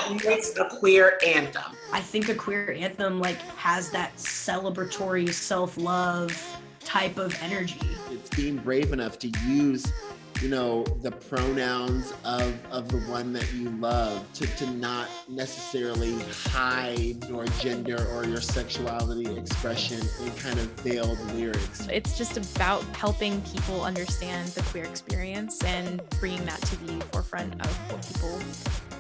What makes a queer anthem? I think a queer anthem like has that celebratory self-love type of energy. It's being brave enough to use, you know, the pronouns of the one that you love, to not necessarily hide your gender or your sexuality expression in kind of veiled lyrics. It's just about helping people understand the queer experience and bringing that to the forefront of what people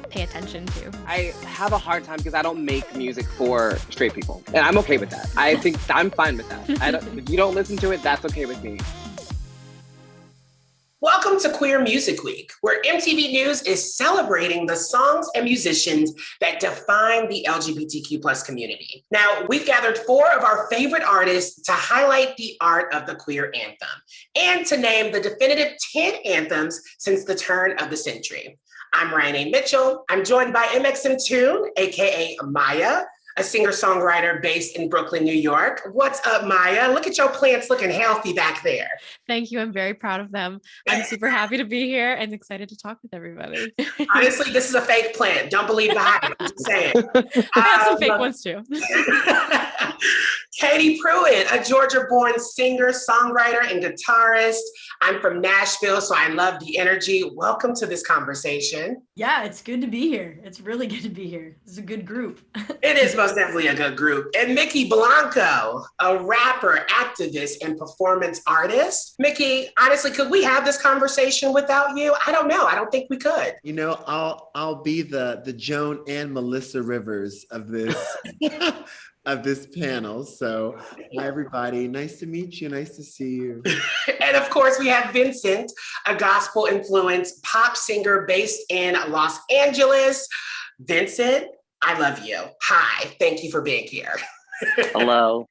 pay attention to. I have a hard time because I don't make music for straight people, and I'm okay with that. I think I'm fine with that. If you don't listen to it, that's okay with me. Welcome to Queer Music Week, where MTV News is celebrating the songs and musicians that define the LGBTQ plus community. Now, we've gathered 4 of our favorite artists to highlight the art of the queer anthem and to name the definitive 10 anthems since the turn of the century. I'm Ryan A. Mitchell. I'm joined by mxmtoon, aka Maya, a singer-songwriter based in Brooklyn, New York. What's up, Maya? Look at your plants looking healthy back there. Thank you. I'm very proud of them. I'm super happy to be here and excited to talk with everybody. Honestly, this is a fake plant. Don't believe the hype. I'm just saying. I have some fake ones too. Katie Pruitt, a Georgia-born singer, songwriter, and guitarist. I'm from Nashville, so I love the energy. Welcome to this conversation. Yeah, it's good to be here. It's really good to be here. It's a good group. It is most definitely a good group. And Mykki Blanco, a rapper, activist, and performance artist. Mykki, honestly, could we have this conversation without you? I don't know. I don't think we could. You know, I'll be the Joan and Melissa Rivers of this of this panel. So hi everybody, nice to meet you, nice to see you. And of course we have VINCINT, a gospel influenced pop singer based in Los Angeles. VINCINT, I love you. Hi, thank you for being here. Hello.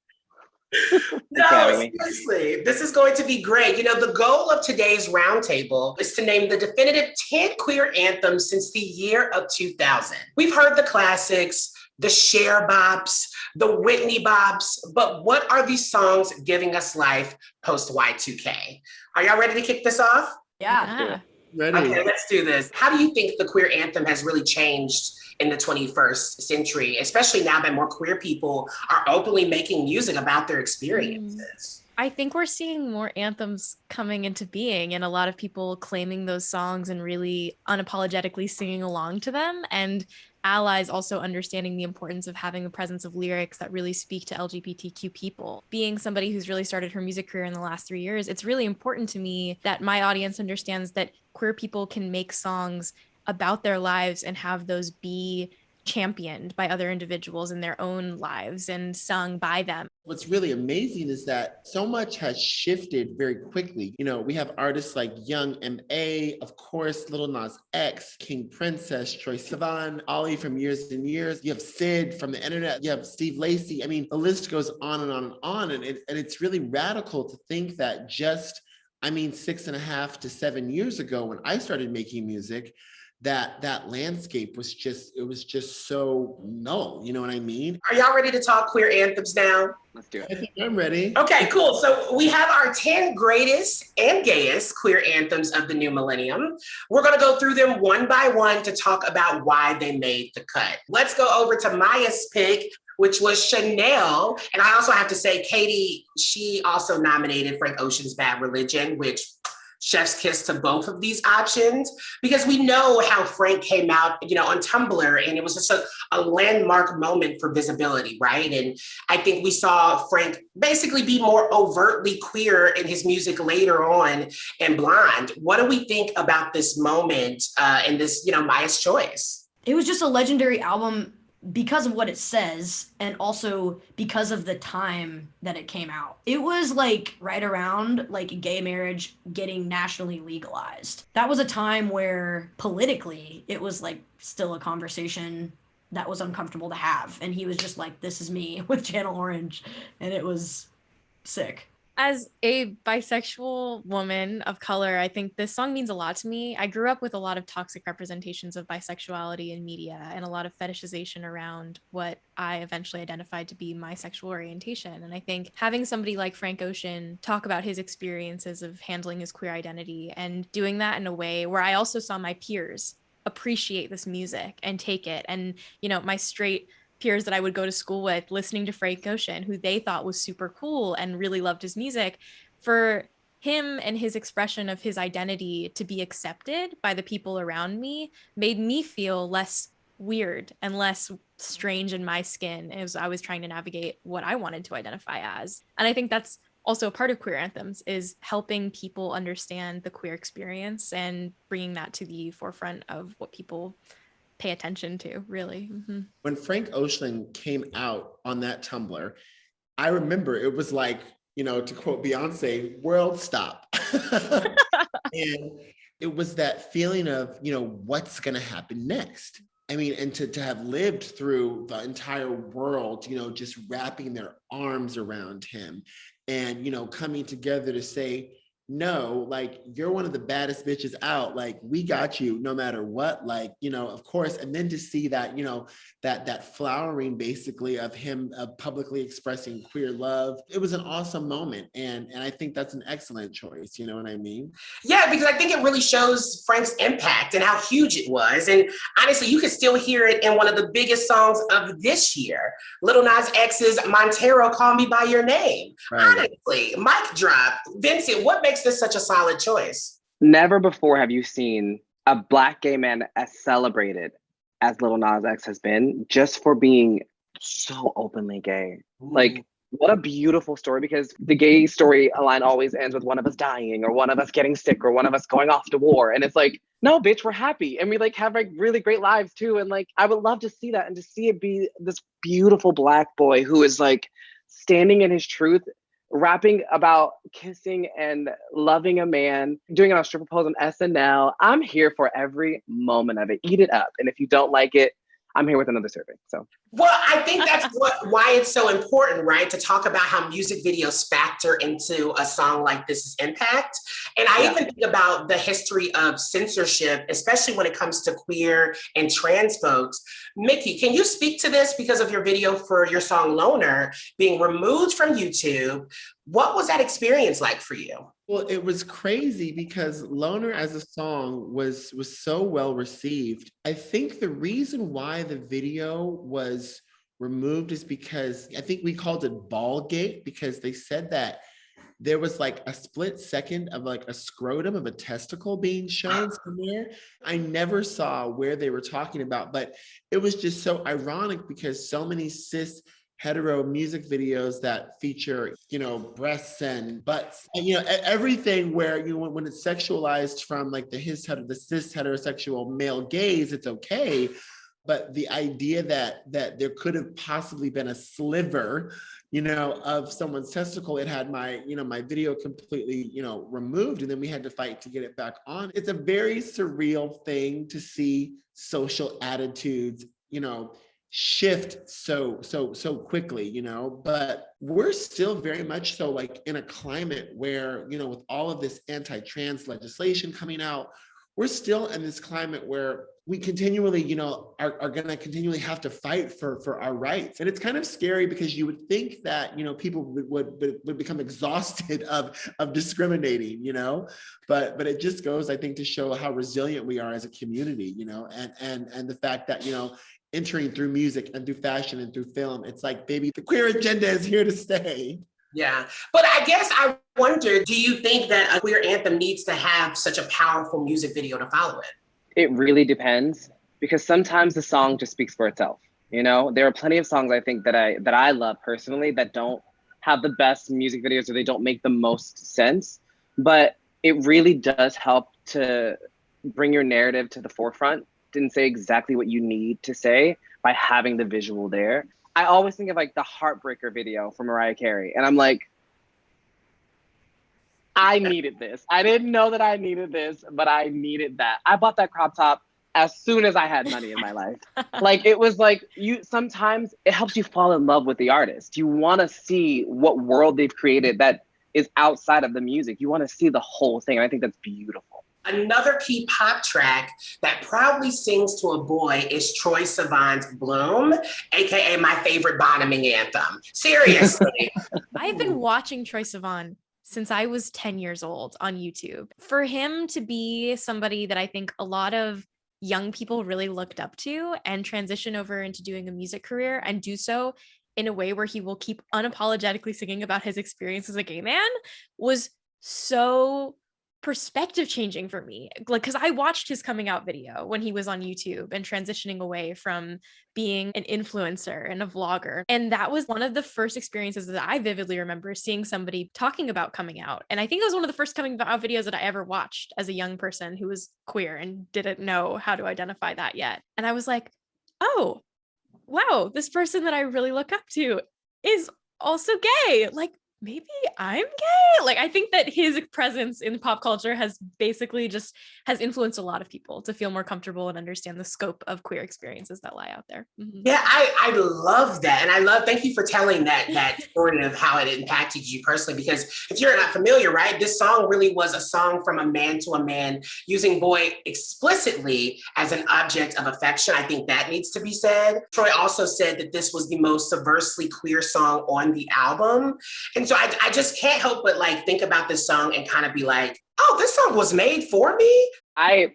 No, seriously, this is going to be great. You know, the goal of today's roundtable is to name the definitive 10 queer anthems since the year of 2000. We've heard the classics, the Cher bops, the Whitney bops, but what are these songs giving us life post Y2K? Are y'all ready to kick this off? Yeah. Ready. Okay, let's do this. How do you think the queer anthem has really changed in the 21st century, especially now that more queer people are openly making music about their experiences? I think we're seeing more anthems coming into being and a lot of people claiming those songs and really unapologetically singing along to them, and allies also understanding the importance of having a presence of lyrics that really speak to LGBTQ people. Being somebody who's really started her music career in the last 3 years, it's really important to me that my audience understands that queer people can make songs about their lives and have those be championed by other individuals in their own lives and sung by them. What's really amazing is that so much has shifted very quickly. You know, we have artists like Young M.A., of course, Lil Nas X, King Princess, Troye Sivan, Ollie from Years and Years. You have Sid from the internet. You have Steve Lacy. I mean, the list goes on and on and on. And it's really radical to think that just, 6.5 to 7 years ago when I started making music, that landscape was just so null. You know what I mean? Are y'all ready to talk queer anthems now? Let's do it. I think I'm ready. Okay, cool. So we have our 10 greatest and gayest queer anthems of the new millennium. We're going to go through them one by one to talk about why they made the cut. Let's go over to Maya's pick, which was Chanel. And I also have to say, Katie, she also nominated Frank Ocean's Bad Religion, which chef's kiss to both of these options, because we know how Frank came out, on Tumblr, and it was just a landmark moment for visibility, right? And I think we saw Frank basically be more overtly queer in his music later on in Blonde. What do we think about this moment and this, Maya's choice? It was just a legendary album because of what it says and also because of the time that it came out. It was like right around like gay marriage getting nationally legalized. That was a time where politically it was like still a conversation that was uncomfortable to have. And he was just like, this is me with Channel Orange. And it was sick. As a bisexual woman of color, I think this song means a lot to me. I grew up with a lot of toxic representations of bisexuality in media and a lot of fetishization around what I eventually identified to be my sexual orientation. And I think having somebody like Frank Ocean talk about his experiences of handling his queer identity and doing that in a way where I also saw my peers appreciate this music and take it. And, you know, my straight peers that I would go to school with listening to Frank Ocean, who they thought was super cool and really loved his music, for him and his expression of his identity to be accepted by the people around me made me feel less weird and less strange in my skin as I was trying to navigate what I wanted to identify as. And I think that's also a part of queer anthems, is helping people understand the queer experience and bringing that to the forefront of what people pay attention to, really. Mm-hmm. When Frank Ocean came out on that Tumblr, I remember it was like, you know, to quote Beyonce, world stop. And it was that feeling of, you know, what's going to happen next? I mean, and to have lived through the entire world, you know, just wrapping their arms around him and, you know, coming together to say, no, like, you're one of the baddest bitches out. Like, we got you no matter what, like, you know, of course. And then to see that, you know, that flowering basically of him publicly expressing queer love, it was an awesome moment. And I think that's an excellent choice. You know what I mean? Yeah, because I think it really shows Frank's impact and how huge it was. And honestly, you can still hear it in one of the biggest songs of this year, Lil Nas X's Montero, Call Me By Your Name. Right. Honestly, mic drop. Vincent, what makes this such a solid choice? Never before have you seen a Black gay man as celebrated as Lil Nas X has been, just for being so openly gay. Ooh. Like, what a beautiful story, because the gay storyline always ends with one of us dying or one of us getting sick or one of us going off to war. And it's like, no, bitch, we're happy. And we like have like really great lives too. And like, I would love to see that and to see it be this beautiful Black boy who is like standing in his truth, rapping about kissing and loving a man, doing it on stripper pose on SNL. I'm here for every moment of it. Eat it up. And if you don't like it, I'm here with another serving. So, well, I think that's why it's so important, right? To talk about how music videos factor into a song like this's impact. And I even think about the history of censorship, especially when it comes to queer and trans folks. Mykki, can you speak to this because of your video for your song Loner being removed from YouTube? What was that experience like for you? Well, it was crazy because Loner as a song was so well received. I think the reason why the video was removed is because I think we called it Ballgate, because they said that there was like a split second of like a scrotum of a testicle being shown somewhere. I never saw where they were talking about, but it was just so ironic because so many cis hetero music videos that feature, you know, breasts and butts, and, you know, everything where, you know, when it's sexualized from like the cis heterosexual male gaze, it's okay. But the idea that there could have possibly been a sliver, you know, of someone's testicle, it had my, you know, my video completely, you know, removed, and then we had to fight to get it back on. It's a very surreal thing to see social attitudes, you know, shift so quickly, you know, but we're still very much so like in a climate where, you know, with all of this anti-trans legislation coming out, we're still in this climate where we continually, you know, are going to continually have to fight for our rights. And it's kind of scary because you would think that, you know, people would become exhausted of discriminating, you know, but it just goes, I think, to show how resilient we are as a community, you know, and the fact that, you know, entering through music and through fashion and through film, it's like, baby, the queer agenda is here to stay. Yeah, but I guess I wonder, do you think that a queer anthem needs to have such a powerful music video to follow it? It really depends, because sometimes the song just speaks for itself. You know, there are plenty of songs I think that I love personally that don't have the best music videos, or they don't make the most sense, but it really does help to bring your narrative to the forefront and say exactly what you need to say by having the visual there. I always think of like the Heartbreaker video for Mariah Carey, and I'm like, I needed this. I didn't know that I needed this, but I needed that. I bought that crop top as soon as I had money in my life. Like, it was like, sometimes it helps you fall in love with the artist. You want to see what world they've created that is outside of the music. You want to see the whole thing. And I think that's beautiful. Another key pop track that proudly sings to a boy is Troye Sivan's Bloom, AKA my favorite bottoming anthem. Seriously. I've been watching Troye Sivan since I was 10 years old on YouTube. For him to be somebody that I think a lot of young people really looked up to and transition over into doing a music career and do so in a way where he will keep unapologetically singing about his experience as a gay man was so perspective changing for me. Like, because I watched his coming out video when he was on YouTube and transitioning away from being an influencer and a vlogger. And that was one of the first experiences that I vividly remember seeing somebody talking about coming out. And I think it was one of the first coming out videos that I ever watched as a young person who was queer and didn't know how to identify that yet. And I was like, oh, wow, this person that I really look up to is also gay. Like, maybe I'm gay. Like, I think that his presence in pop culture has basically just has influenced a lot of people to feel more comfortable and understand the scope of queer experiences that lie out there. Mm-hmm. Yeah, I love that. And thank you for telling that story of how it impacted you personally, because if you're not familiar, right, this song really was a song from a man to a man using boy explicitly as an object of affection. I think that needs to be said. Troye also said that this was the most subversively queer song on the album. And so I just can't help but like think about this song and kind of be like, oh, this song was made for me. I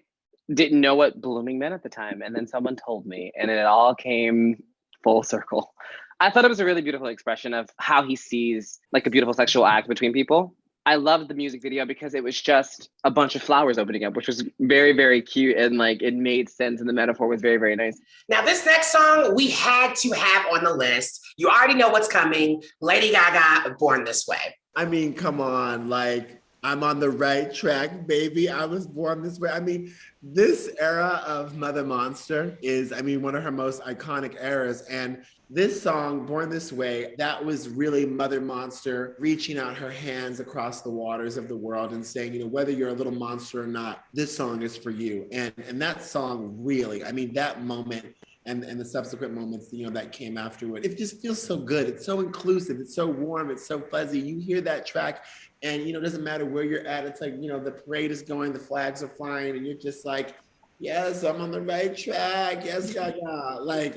didn't know what blooming meant at the time. And then someone told me, and it all came full circle. I thought it was a really beautiful expression of how he sees like a beautiful sexual act between people. I loved the music video because it was just a bunch of flowers opening up, which was very, very cute. And like, it made sense. And the metaphor was very, very nice. Now, this next song we had to have on the list. You already know what's coming. Lady Gaga, Born This Way. I mean, come on, like, I'm on the right track, baby. I was born this way. I mean, this era of Mother Monster is, I mean, one of her most iconic eras. And this song, Born This Way, that was really Mother Monster reaching out her hands across the waters of the world and saying, you know, whether you're a little monster or not, this song is for you. And that song really, I mean, that moment and the subsequent moments, you know, that came afterward, it just feels so good. It's so inclusive. It's so warm. It's so fuzzy. You hear that track and, you know, it doesn't matter where you're at. It's like, you know, the parade is going, the flags are flying, and you're just like, yes, I'm on the right track. Yes, Gaga. Like,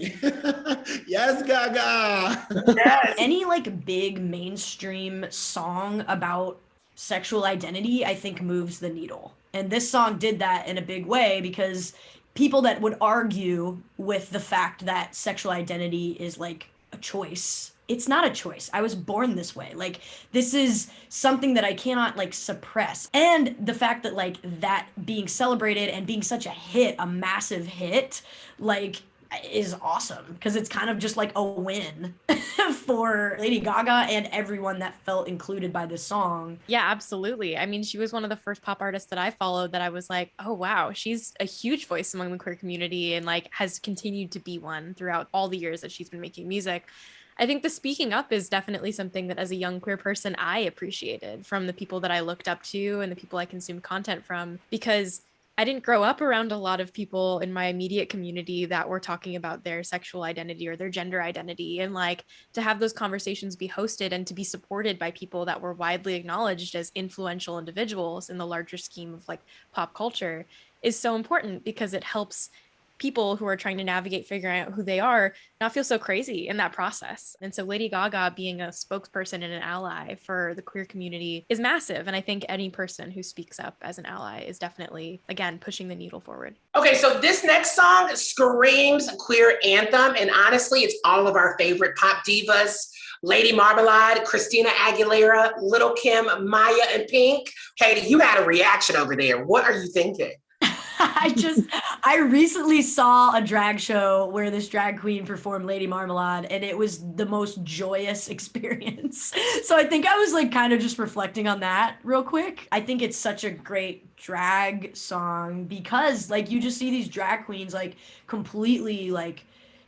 yes, Gaga. Yes. Any like big mainstream song about sexual identity, I think moves the needle. And this song did that in a big way because people that would argue with the fact that sexual identity is like a choice, it's not a choice. I was born this way. Like, this is something that I cannot like suppress. And the fact that like that being celebrated and being such a hit, a massive hit, like is awesome because it's kind of just like a win for Lady Gaga and everyone that felt included by this song. Yeah, absolutely. I mean, she was one of the first pop artists that I followed that I was like, oh, wow, she's a huge voice among the queer community and like has continued to be one throughout all the years that she's been making music. I think the speaking up is definitely something that as a young queer person, I appreciated from the people that I looked up to and the people I consumed content from, because I didn't grow up around a lot of people in my immediate community that were talking about their sexual identity or their gender identity. And like to have those conversations be hosted and to be supported by people that were widely acknowledged as influential individuals in the larger scheme of like pop culture is so important because it helps people who are trying to navigate figuring out who they are not feel so crazy in that process. And so Lady Gaga being a spokesperson and an ally for the queer community is massive. And I think any person who speaks up as an ally is definitely, again, pushing the needle forward. Okay, so this next song screams queer anthem. And honestly, it's all of our favorite pop divas. Lady Marmalade, Christina Aguilera, Lil' Kim, Maya, and Pink. Katie, you had a reaction over there. What are you thinking? I recently saw a drag show where this drag queen performed Lady Marmalade, and it was the most joyous experience. So I think I was like kind of just reflecting on that real quick. I think it's such a great drag song because like you just see these drag queens like completely like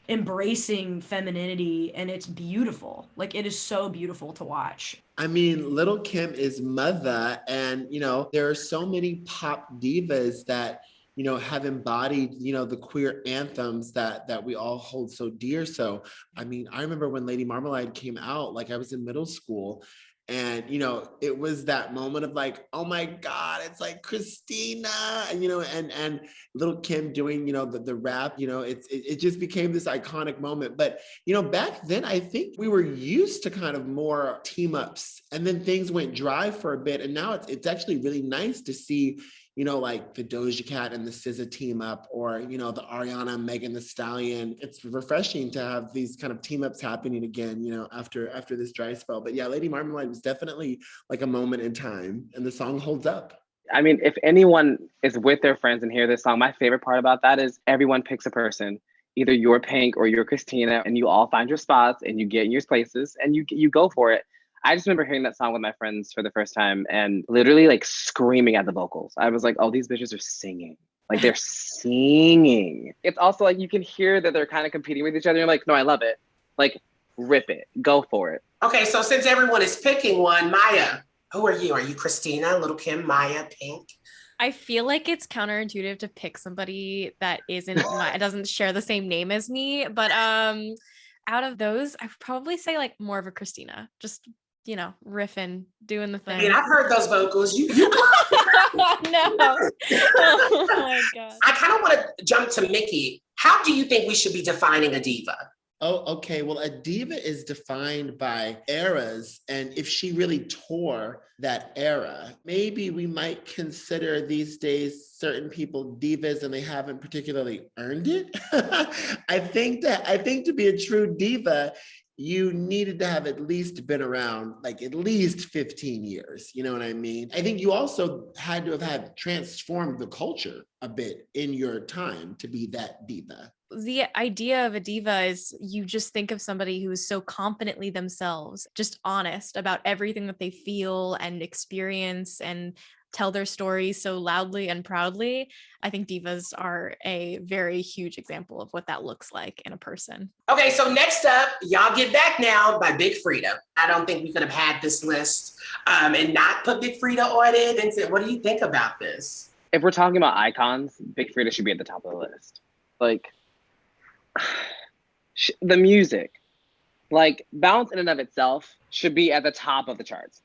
embracing femininity, and it's beautiful. Like it is so beautiful to watch. I mean, Lil' Kim is mother, and you know, there are so many pop divas that, you know, have embodied, you know, the queer anthems that we all hold so dear. So, I mean, I remember when Lady Marmalade came out, like I was in middle school, and, you know, it was that moment of like, oh my God, it's like Christina, and, you know, and Lil' Kim doing, you know, the rap, you know, it just became this iconic moment. But, you know, back then, I think we were used to kind of more team ups, and then things went dry for a bit. And now it's actually really nice to see, you know, like the Doja Cat and the SZA team up, or, you know, the Ariana, Megan Thee Stallion. It's refreshing to have these kind of team ups happening again, you know, after this dry spell. But yeah, Lady Marmalade was definitely like a moment in time, and the song holds up. I mean, if anyone is with their friends and hear this song, my favorite part about that is everyone picks a person. Either you're Pink or you're Christina, and you all find your spots and you get in your places and you go for it. I just remember hearing that song with my friends for the first time and literally like screaming at the vocals. I was like, oh, these bitches are singing. Like they're singing. It's also like you can hear that they're kind of competing with each other. You're like, no, I love it. Like, rip it. Go for it. Okay, so since everyone is picking one, Maya, who are you? Are you Christina, Little Kim, Maya, Pink? I feel like it's counterintuitive to pick somebody that doesn't share the same name as me, but out of those, I would probably say like more of a Christina. Just, you know, riffing, doing the thing. I mean, I've heard those vocals. You No. Oh my God. I kind of want to jump to Mykki. How do you think we should be defining a diva? Oh, okay. Well, a diva is defined by eras. And if she really tore that era, maybe we might consider these days certain people divas and they haven't particularly earned it. I think to be a true diva, you needed to have at least been around like at least 15 years. You know what I mean? I think you also had to have had transformed the culture a bit in your time to be that diva. The idea of a diva is you just think of somebody who is so confidently themselves, just honest about everything that they feel and experience and tell their stories so loudly and proudly. I think divas are a very huge example of what that looks like in a person. Okay, so next up, Y'all Get Back Now by Big Freedia. I don't think we could have had this list and not put Big Freedia on it. And what do you think about this? If we're talking about icons, Big Freedia should be at the top of the list. Like, the music, like Bounce in and of itself should be at the top of the charts.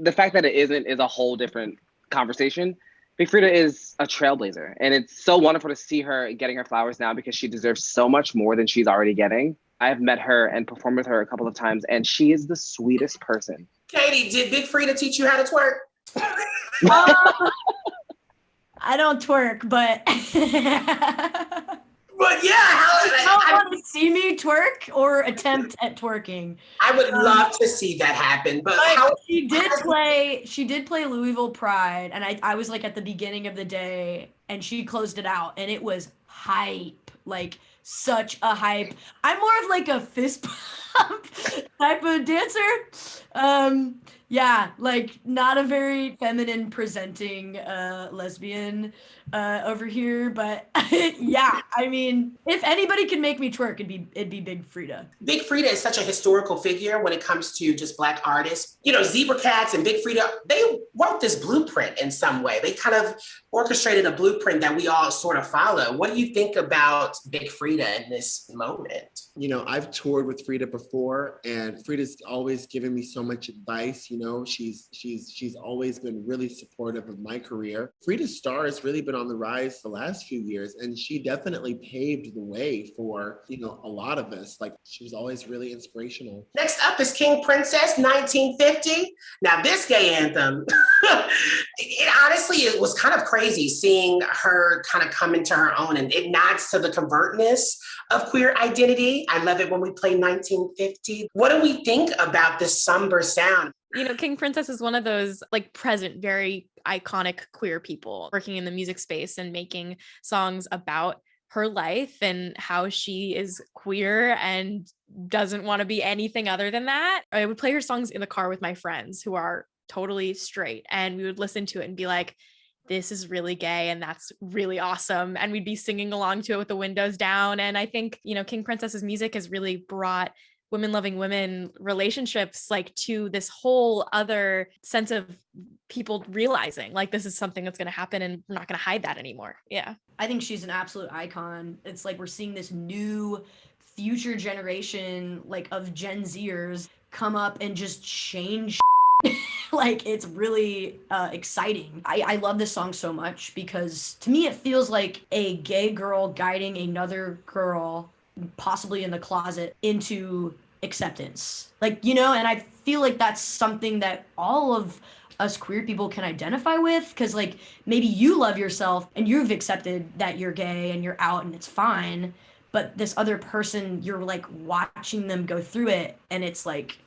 The fact that it isn't is a whole different conversation. Big Freedia is a trailblazer, and it's so wonderful to see her getting her flowers now because she deserves so much more than she's already getting. I've met her and performed with her a couple of times, and she is the sweetest person. Katie, did Big Freedia teach you how to twerk? I don't twerk, but But yeah, you don't want to see me twerk or attempt at twerking. I would love to see that happen. But she did play Louisville Pride, and I was like at the beginning of the day, and she closed it out, and it was hype, like such a hype. I'm more of like a fist pump type of dancer. Yeah, like not a very feminine presenting lesbian over here, but yeah, I mean, if anybody can make me twerk, it'd be Big Freedia. Big Freedia is such a historical figure when it comes to just Black artists. You know, Zebra Cats and Big Freedia, they wrote this blueprint in some way. They kind of orchestrated a blueprint that we all sort of follow. What do you think about Big Freedia in this moment? You know, I've toured with Freedia before, and Frieda's always given me so much advice. You know, she's always been really supportive of my career. Frieda's star has really been on the rise the last few years, and she definitely paved the way for, you know, a lot of us. Like, she was always really inspirational. Next up is King Princess, 1950. Now, this gay anthem, it was kind of crazy seeing her kind of come into her own, and it nods to the convertness of queer identity. I love it when we play 1950. What do we think about this somber sound? You know, King Princess is one of those like present, very iconic queer people working in the music space and making songs about her life and how she is queer and doesn't want to be anything other than that. I would play her songs in the car with my friends who are totally straight, and we would listen to it and be like, this is really gay and that's really awesome. And we'd be singing along to it with the windows down. And I think, you know, King Princess's music has really brought women loving women relationships like to this whole other sense of people realizing like this is something that's going to happen and we're not going to hide that anymore. Yeah. I think she's an absolute icon. It's like we're seeing this new future generation like of Gen Zers come up and just change like it's really exciting. I love this song so much because to me it feels like a gay girl guiding another girl, possibly in the closet, into acceptance. Like, you know, and I feel like that's something that all of us queer people can identify with, because like maybe you love yourself and you've accepted that you're gay and you're out and it's fine, but this other person, you're like watching them go through it and it's like,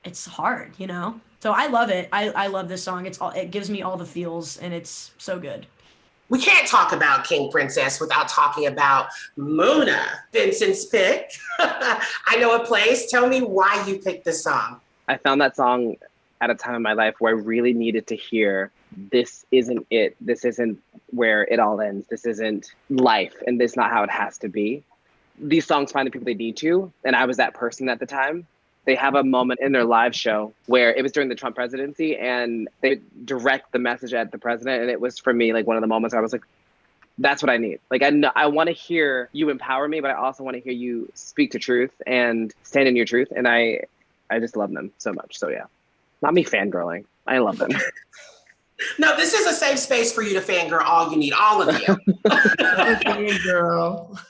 it's hard, you know? So I love it. I love this song. It gives me all the feels and it's so good. We can't talk about King Princess without talking about Muna, Vincent's pick. I Know a Place. Tell me why you picked this song. I found that song at a time in my life where I really needed to hear, this isn't it. This isn't where it all ends. This isn't life, and this is not how it has to be. These songs find the people they need to, and I was that person at the time. They have a moment in their live show where it was during the Trump presidency and they direct the message at the president. And it was, for me, like one of the moments I was like, that's what I need. Like, I want to hear you empower me, but I also want to hear you speak to truth and stand in your truth. And I just love them so much. So yeah, not me fangirling. I love them. No, this is a safe space for you to fangirl all you need, all of you. Girl.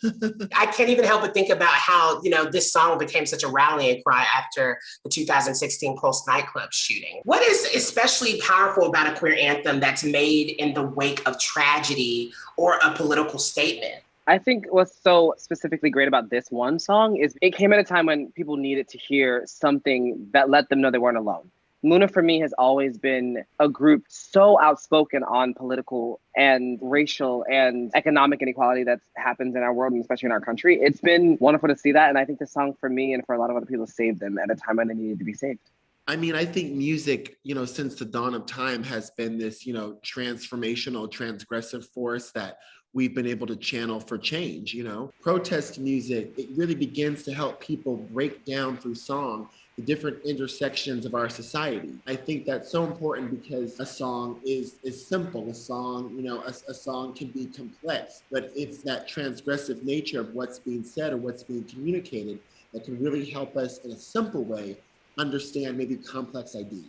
I can't even help but think about how, you know, this song became such a rallying cry after the 2016 Pulse nightclub shooting. What is especially powerful about a queer anthem that's made in the wake of tragedy or a political statement? I think what's so specifically great about this one song is it came at a time when people needed to hear something that let them know they weren't alone. Muna, for me, has always been a group so outspoken on political and racial and economic inequality that happens in our world, and especially in our country. It's been wonderful to see that. And I think the song, for me and for a lot of other people, saved them at a time when they needed to be saved. I mean, I think music, you know, since the dawn of time has been this, you know, transformational, transgressive force that we've been able to channel for change, you know. Protest music, it really begins to help people break down through song the different intersections of our society. I think that's so important because a song is simple. A song, you know, a song can be complex, but it's that transgressive nature of what's being said or what's being communicated that can really help us in a simple way understand maybe complex ideas.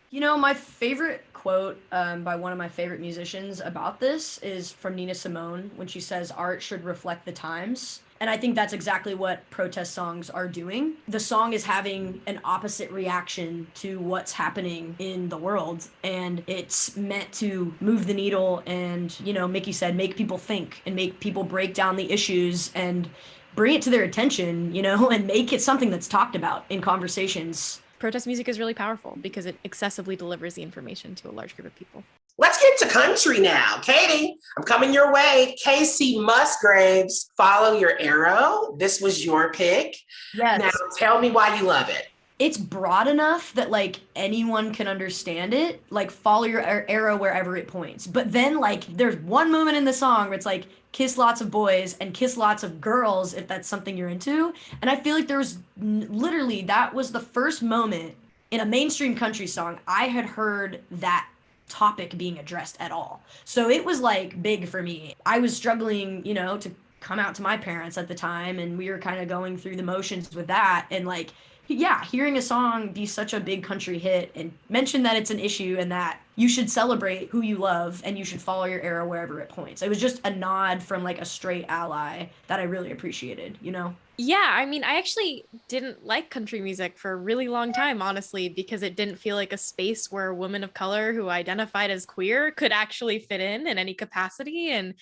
You know, my favorite quote by one of my favorite musicians about this is from Nina Simone when she says, "Art should reflect the times." And I think that's exactly what protest songs are doing. The song is having an opposite reaction to what's happening in the world. And it's meant to move the needle and, you know, Mykki said, make people think and make people break down the issues and bring it to their attention, you know, and make it something that's talked about in conversations. Protest music is really powerful because it accessibly delivers the information to a large group of people. Let's get to country now. Katie, I'm coming your way. Kacey Musgraves, Follow Your Arrow. This was your pick. Yes. Now tell me why you love it. It's broad enough that like anyone can understand it, like follow your arrow wherever it points. But then like there's one moment in the song where it's like kiss lots of boys and kiss lots of girls if that's something you're into. And I feel like there was literally, that was the first moment in a mainstream country song I had heard that topic being addressed at all. So it was like big for me. I was struggling, you know, to come out to my parents at the time, and we were kind of going through the motions with that. And like, yeah, hearing a song be such a big country hit and mention that it's an issue and that you should celebrate who you love and you should follow your arrow wherever it points. It was just a nod from like a straight ally that I really appreciated, you know? Yeah, I mean, I actually didn't like country music for a really long time, honestly, because it didn't feel like a space where women of color who identified as queer could actually fit in any capacity. And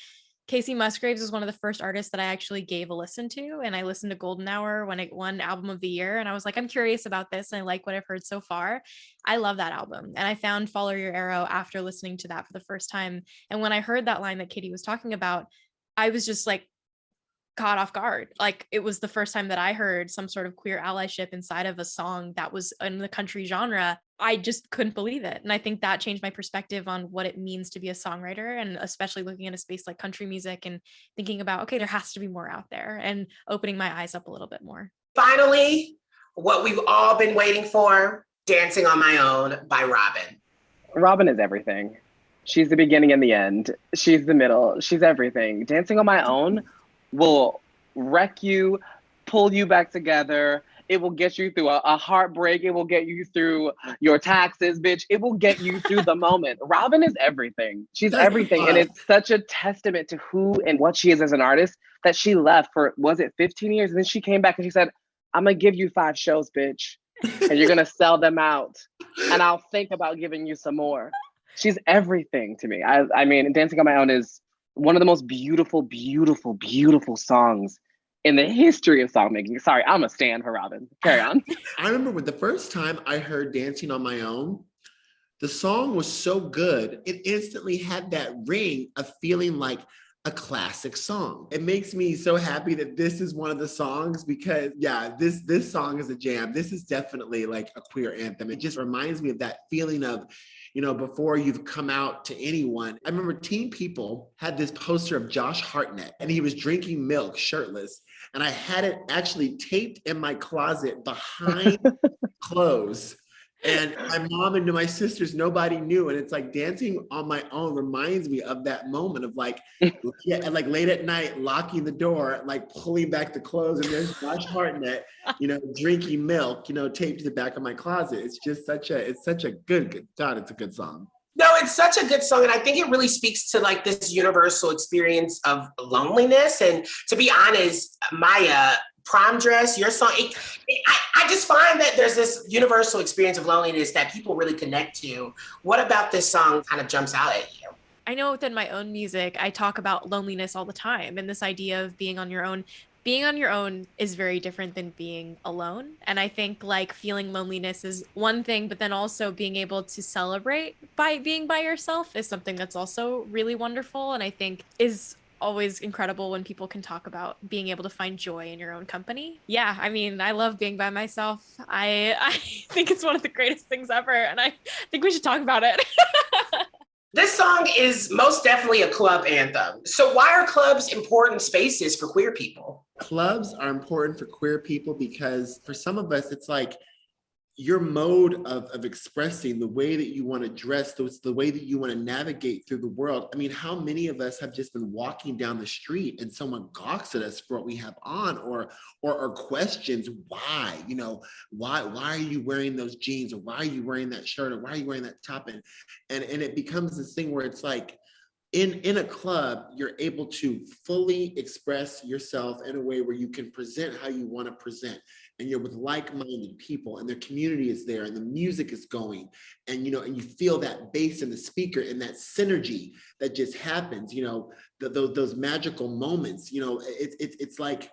Kacey Musgraves was one of the first artists that I actually gave a listen to. And I listened to Golden Hour when it won Album of the Year. And I was like, I'm curious about this. And I like what I've heard so far. I love that album. And I found Follow Your Arrow after listening to that for the first time. And when I heard that line that Katie was talking about, I was just like, caught off guard. Like it was the first time that I heard some sort of queer allyship inside of a song that was in the country genre. I just couldn't believe it. And I think that changed my perspective on what it means to be a songwriter, and especially looking at a space like country music and thinking about, okay, there has to be more out there, and opening my eyes up a little bit more. Finally, what we've all been waiting for, Dancing on My Own by Robyn. Robyn is everything. She's the beginning and the end. She's the middle. She's everything. Dancing on My Own will wreck you, pull you back together. It will get you through a heartbreak. It will get you through your taxes, bitch. It will get you through the moment. Robyn is everything. She's everything. And it's such a testament to who and what she is as an artist that she left for, was it 15 years? And then she came back and she said, I'm gonna give you 5 shows, bitch. And you're gonna sell them out. and I'll think about giving you some more. She's everything to me. I mean, Dancing on My Own is one of the most beautiful, beautiful, beautiful songs in the history of songmaking. Sorry, I'm a stan for Robin. Carry on. I remember when the first time I heard Dancing on My Own, the song was so good, it instantly had that ring of feeling like a classic song. It makes me so happy that this is one of the songs because yeah, this song is a jam. This is definitely like a queer anthem. It just reminds me of that feeling of, you know, before you've come out to anyone. I remember Teen People had this poster of Josh Hartnett and he was drinking milk shirtless. And I had it actually taped in my closet behind clothes. And my mom and my sisters, nobody knew. And it's like Dancing on My Own reminds me of that moment of like, yeah, and like late at night, locking the door, like pulling back the clothes. And there's Josh Hartnett, you know, drinking milk, you know, taped to the back of my closet. It's just such a good, God, it's a good song. No, it's such a good song. And I think it really speaks to like this universal experience of loneliness. And to be honest, Maya, Prom Dress, your song, I just find that there's this universal experience of loneliness that people really connect to. What about this song kind of jumps out at you? I know within my own music, I talk about loneliness all the time and this idea of being on your own. Being on your own is very different than being alone. And I think like feeling loneliness is one thing, but then also being able to celebrate by being by yourself is something that's also really wonderful. And I think is always incredible when people can talk about being able to find joy in your own company. Yeah, I mean, I love being by myself. I think it's one of the greatest things ever. And I think we should talk about it. This song is most definitely a club anthem. So why are clubs important spaces for queer people? Clubs are important for queer people because for some of us, it's like your mode of expressing the way that you want to dress, the way that you want to navigate through the world. I mean, how many of us have just been walking down the street and someone gawks at us for what we have on or questions why, you know, why are you wearing those jeans or why are you wearing that shirt or why are you wearing that top? And it becomes this thing where it's like, in a club, you're able to fully express yourself in a way where you can present how you want to present. And you're with like-minded people and their community is there and the music is going. And, you know, and you feel that bass in the speaker and that synergy that just happens, you know, those magical moments, you know, it's like,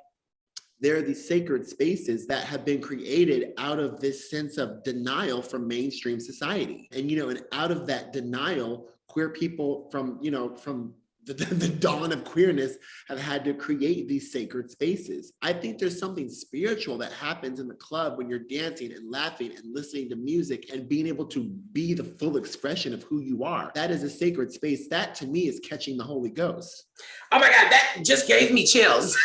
there are these sacred spaces that have been created out of this sense of denial from mainstream society. And, you know, and out of that denial, queer people from the dawn of queerness have had to create these sacred spaces. I think there's something spiritual that happens in the club when you're dancing and laughing and listening to music and being able to be the full expression of who you are. That is a sacred space. That to me is catching the Holy Ghost. Oh my God, that just gave me chills.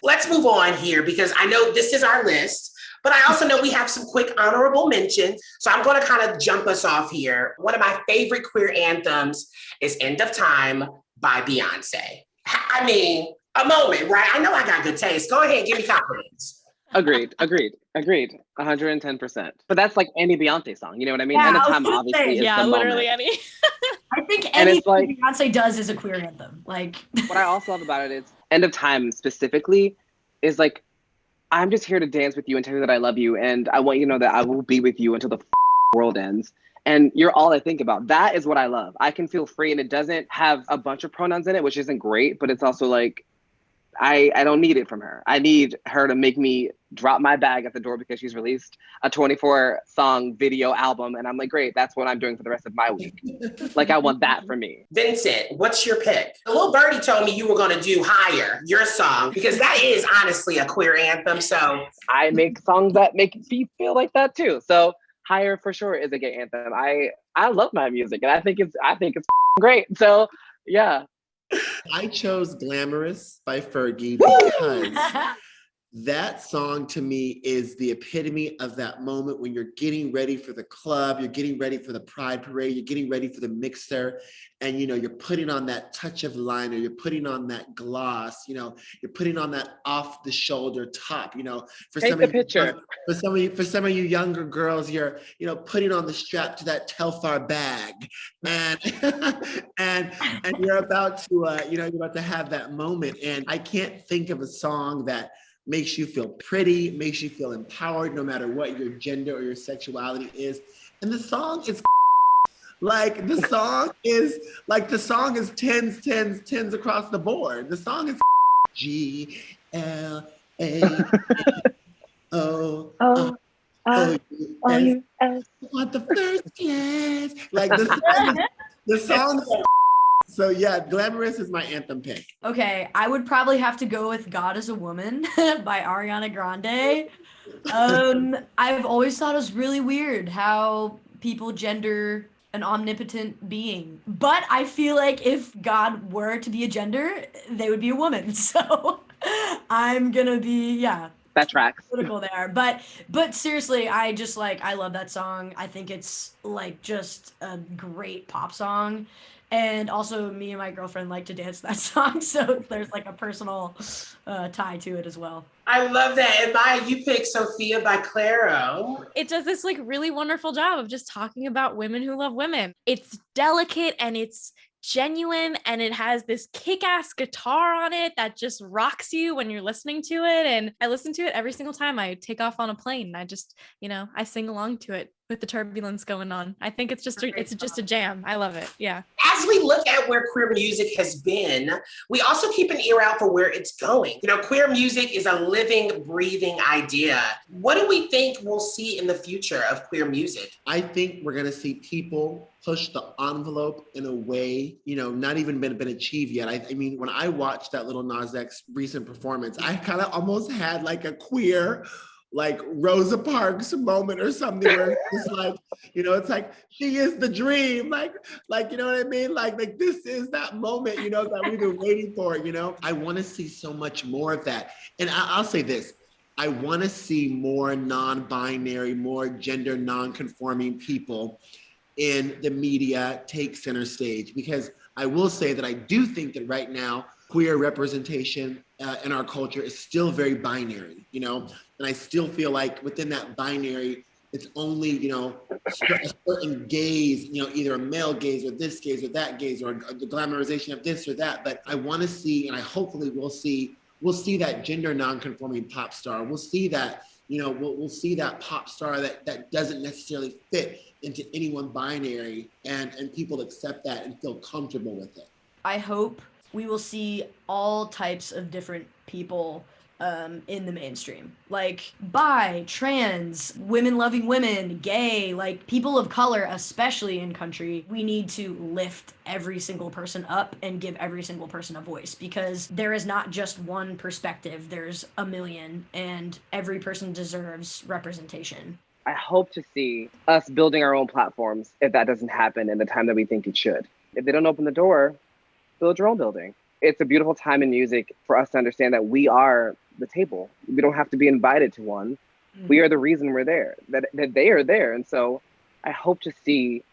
Let's move on here because I know this is our list. But I also know we have some quick honorable mentions. So I'm going to kind of jump us off here. One of my favorite queer anthems is End of Time by Beyonce. I mean, a moment, right? I know I got good taste. Go ahead, give me confidence. Agreed. 110%. But that's like any Beyonce song, you know what I mean? Yeah, End of Time obviously is the literally moment. any. I think anything Beyonce does is a queer anthem. Like what I also love about it is End of Time specifically is like, I'm just here to dance with you and tell you that I love you. And I want you to know that I will be with you until the world ends. And you're all I think about. That is what I love. I can feel free and it doesn't have a bunch of pronouns in it, which isn't great, but it's also like, I don't need it from her. I need her to make me drop my bag at the door because she's released a 24-song video album. And I'm like, great, that's what I'm doing for the rest of my week. Like, I want that for me. Vincent, what's your pick? A little birdie told me you were going to do Higher, your song, because that is honestly a queer anthem. So I make songs that make me feel like that too. So Higher for sure is a gay anthem. I love my music and I think it's great. So yeah. I chose Glamorous by Fergie because that song to me is the epitome of that moment when you're getting ready for the club, you're getting ready for the Pride Parade, you're getting ready for the mixer, and you know, you're putting on that touch of liner, you're putting on that gloss, you know, you're putting on that off the shoulder top, you know, for some of you younger girls, you're, you know, putting on the strap to that Telfar bag and and you're about to you're about to have that moment. And I can't think of a song that makes you feel pretty, makes you feel empowered, no matter what your gender or your sexuality is, And the song is like, the song is tens across the board. The song is GLAMOOUS. Want the first class. Like the song is so yeah, Glamorous is my anthem pick. Okay, I would probably have to go with God is a Woman by Ariana Grande. I've always thought it was really weird how people gender an omnipotent being. But I feel like if God were to be a gender, they would be a woman. So I'm gonna be, That tracks. political there. But seriously, I love that song. I think it's like just a great pop song. And also me and my girlfriend like to dance that song. So there's like a personal tie to it as well. I love that. And Maya, you picked Sophia by Clairo. It does this like really wonderful job of just talking about women who love women. It's delicate and it's genuine, and it has this kick-ass guitar on it that just rocks you when you're listening to it. And I listen to it every single time I take off on a plane. I just, I sing along to it with the turbulence going on. I think it's just a jam. I love it. Yeah. As we look at where queer music has been, we also keep an ear out for where it's going. Queer music is a living, breathing idea. What do we think we'll see in the future of queer music? I think we're gonna see people push the envelope in a way, not even been achieved yet. I mean, when I watched that Lil Nas X recent performance, I kind of almost had like a queer, like Rosa Parks moment or something where it's like, it's like, she is the dream. Like, you know what I mean? Like this is that moment, that we've been waiting for, I want to see so much more of that. And I'll say this, I want to see more non-binary, more gender non-conforming people in the media take center stage, because I will say that I do think that right now queer representation in our culture is still very binary, and I still feel like within that binary, it's only, a certain gaze, either a male gaze or this gaze or that gaze or the glamorization of this or that. But I want to see, and I hopefully we'll see that gender non-conforming pop star. We'll see that, we'll see that pop star that doesn't necessarily fit into any one binary, and people accept that and feel comfortable with it. I hope we will see all types of different people in the mainstream, like bi, trans, women loving women, gay, like people of color, especially in country. We need to lift every single person up and give every single person a voice, because there is not just one perspective, there's a million, and every person deserves representation. I hope to see us building our own platforms if that doesn't happen in the time that we think it should. If they don't open the door, build your own building. It's a beautiful time in music for us to understand that we are the table. We don't have to be invited to one. Mm-hmm. We are the reason we're there, that they are there. And so I hope to see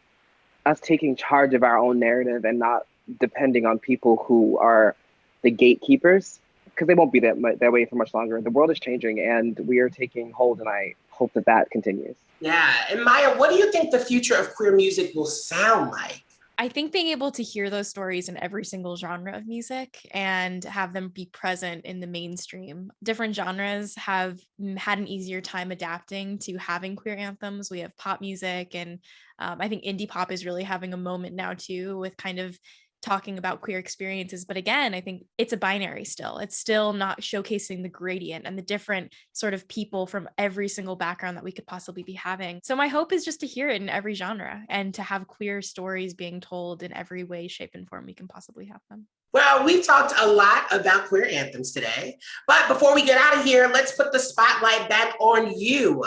us taking charge of our own narrative and not depending on people who are the gatekeepers, because they won't be that way for much longer. The world is changing and we are taking hold, and I hope that continues. Yeah. And Maya, what do you think the future of queer music will sound like? I think being able to hear those stories in every single genre of music and have them be present in the mainstream. Different genres have had an easier time adapting to having queer anthems. We have pop music, and I think indie pop is really having a moment now too, with kind of talking about queer experiences. But again, I think it's a binary still. It's still not showcasing the gradient and the different sort of people from every single background that we could possibly be having. So my hope is just to hear it in every genre and to have queer stories being told in every way, shape, and form we can possibly have them. Well, we've talked a lot about queer anthems today, but before we get out of here, let's put the spotlight back on you.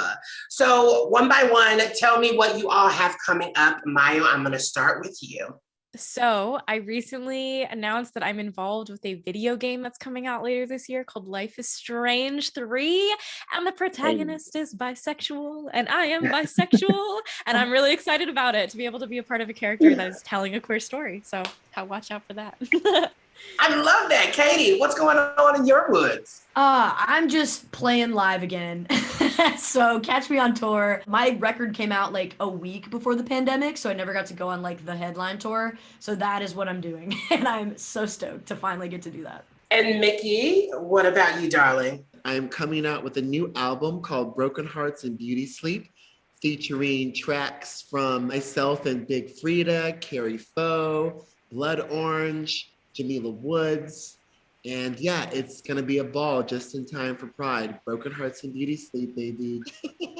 So one by one, tell me what you all have coming up. Maya, I'm going to start with you. So I recently announced that I'm involved with a video game that's coming out later this year called Life is Strange 3. And the protagonist is bisexual, and I am bisexual. And I'm really excited about it, to be able to be a part of a character that is telling a queer story. So watch out for that. I love that. Katie, what's going on in your woods? I'm just playing live again. So catch me on tour. My record came out like a week before the pandemic, so I never got to go on like the headline tour. So that is what I'm doing. And I'm so stoked to finally get to do that. And Mykki, what about you, darling? I am coming out with a new album called Broken Hearts and Beauty Sleep, featuring tracks from myself and Big Frida, Carrie Foe, Blood Orange, Jamila Woods. And yeah, it's gonna be a ball just in time for Pride. Broken Hearts and Beauty Sleep, baby.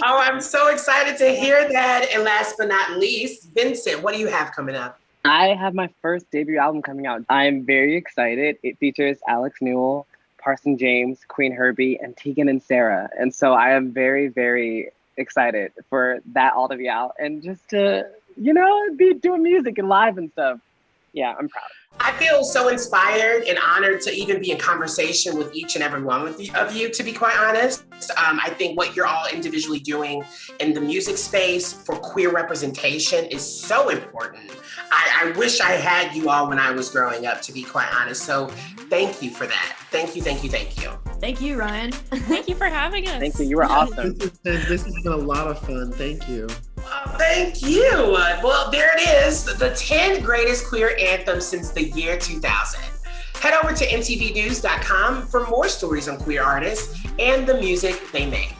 Oh, I'm so excited to hear that. And last but not least, Vincent, what do you have coming up? I have my first debut album coming out. I'm very excited. It features Alex Newell, Parson James, Queen Herbie, and Tegan and Sarah. And so I am very, very excited for that all to be out and just to, be doing music and live and stuff. Yeah, I'm proud. I feel so inspired and honored to even be in conversation with each and every one of you, to be quite honest. I think what you're all individually doing in the music space for queer representation is so important. I wish I had you all when I was growing up, to be quite honest. So thank you for that. Thank you, thank you, thank you. Thank you, Ryan. Thank you for having us. Thank you. You were awesome. This has been a lot of fun. Thank you. Thank you. Well, there it is, the 10 greatest queer anthems since the year 2000. Head over to mtvnews.com for more stories on queer artists and the music they make.